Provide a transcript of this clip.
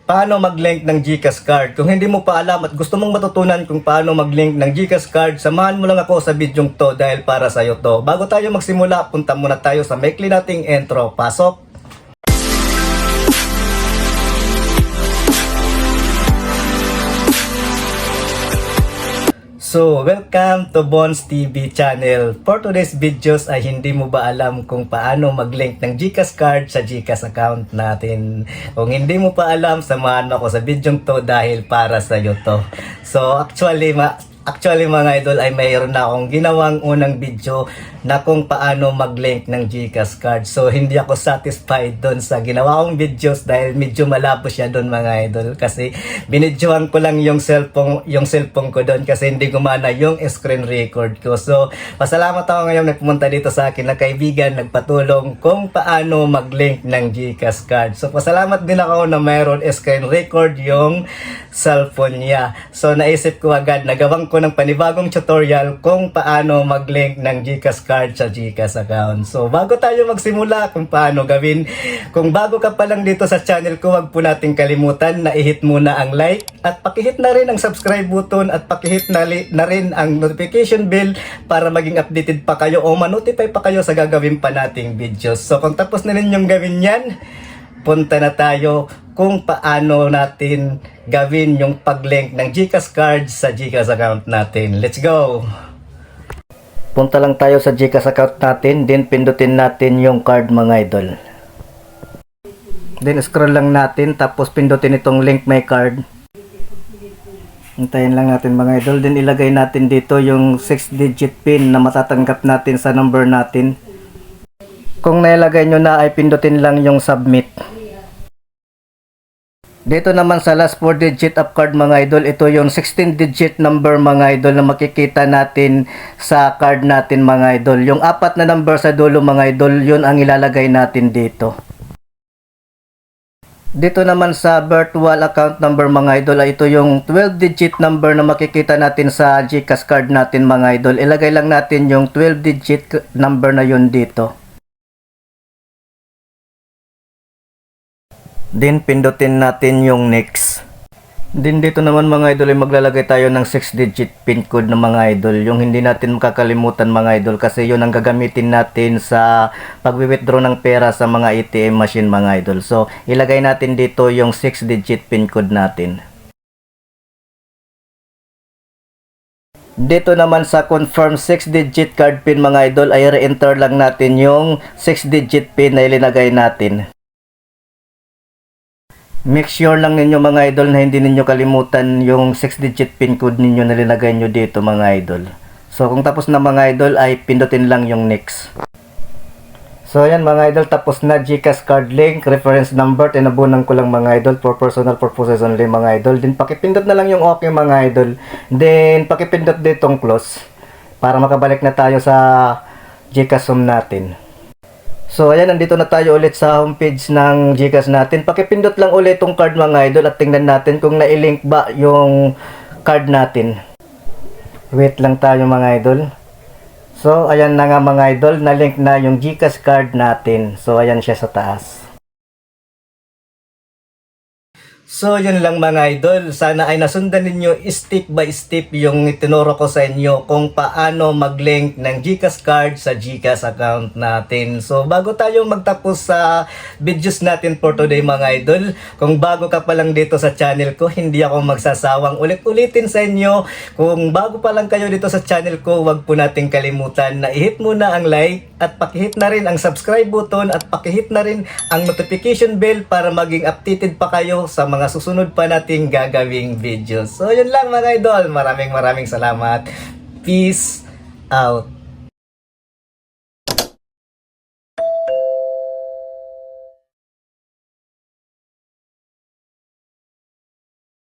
Paano mag-link ng GCash card? Kung hindi mo pa alam at gusto mong matutunan kung paano mag-link ng GCash card, samahan mo lang ako sa video to dahil para sa iyo to. Bago tayo magsimula, punta muna tayo sa maikli nating intro. Pasok! So, welcome to Bonds TV channel. For today's videos ay hindi mo ba alam kung paano mag-link ng GCash card sa GCash account natin? Kung hindi mo pa alam, samahan mo ako sa video to dahil para sa iyo to. So, actually mga idol ay mayroon na akong ginawang unang video na kung paano mag-link ng GCash card. So hindi ako satisfied doon sa ginawa kong videos dahil medyo malabo siya doon mga idol, kasi binidyohan ko lang yung cellphone ko doon kasi hindi gumana yung screen record ko. So pasalamat ako ngayon na pumunta dito sa akin na kaibigan, nagpatulong kung paano mag-link ng GCash card. So pasalamat din ako na mayroon screen record yung cellphone niya. So naisip ko agad, nagawang ko ng panibagong tutorial kung paano mag-link ng GCash card sa GCash account. So bago tayo magsimula kung paano gawin, kung bago ka pa lang dito sa channel ko, wag po nating kalimutan na i-hit muna ang like at pakihit na rin ang subscribe button at pakihit na rin ang notification bell para maging updated pa kayo o ma-notify pa kayo sa gagawin pa nating videos. So kung tapos na ninyong gawin yan, punta na tayo kung paano natin gawin yung pag-link ng GCash card sa GCash account natin. Let's go! Punta lang tayo sa GCash account natin, then pindutin natin yung card mga idol. Then scroll lang natin, tapos pindutin itong link my card. Hintayin lang natin mga idol, then ilagay natin dito yung 6-digit pin na matatanggap natin sa number natin. Kung nailagay nyo na ay pindutin lang yung submit. Dito naman sa last 4 digit of card mga idol, ito yung 16 digit number mga idol na makikita natin sa card natin mga idol. Yung apat na number sa dulo mga idol, yun ang ilalagay natin dito. Dito naman sa virtual account number mga idol, ay ito yung 12 digit number na makikita natin sa GCash card natin mga idol. Ilagay lang natin yung 12 digit number na yun dito. Then pindutin natin yung next. Then dito naman mga idol ay maglalagay tayo ng 6-digit pin code ng mga idol. Yung hindi natin makakalimutan mga idol, kasi yun ang gagamitin natin sa pag-withdraw ng pera sa mga ATM machine mga idol. So ilagay natin dito yung 6-digit pin code natin. Dito naman sa confirm 6-digit card pin mga idol ay re-enter lang natin yung 6-digit pin na ilinagay natin. Make sure lang ninyo mga idol na hindi ninyo kalimutan yung 6-digit pin code ninyo na linagay nyo dito mga idol. So kung tapos na mga idol ay pindutin lang yung next. So ayan mga idol, tapos na GCash card link, reference number, tinabunan ko lang mga idol for personal purposes only mga idol. Then pakipindot na lang yung okay mga idol. Then pakipindot ditong close para makabalik na tayo sa GCash home natin. So ayan, nandito na tayo ulit sa homepage ng GCash natin. Pakipindot lang ulit itong card mga idol at tingnan natin kung nailink ba yung card natin. Wait lang tayo mga idol. So ayan na nga mga idol, na-link na yung GCash card natin. So ayan siya sa taas. So yun lang mga idol, sana ay nasundan ninyo step by step yung itinuro ko sa inyo kung paano mag-link ng GCash card sa GCash account natin. So bago tayo magtapos sa videos natin for today mga idol, kung bago ka pa lang dito sa channel ko, hindi ako magsasawang ulit-ulitin sa inyo. Kung bago pa lang kayo dito sa channel ko, wag po nating kalimutan na i-hit muna ang like at pakihit na rin ang subscribe button at pakihit na rin ang notification bell para maging updated pa kayo sa mga susunod pa nating gagawing videos. So yun lang mga idol, maraming salamat. Peace out.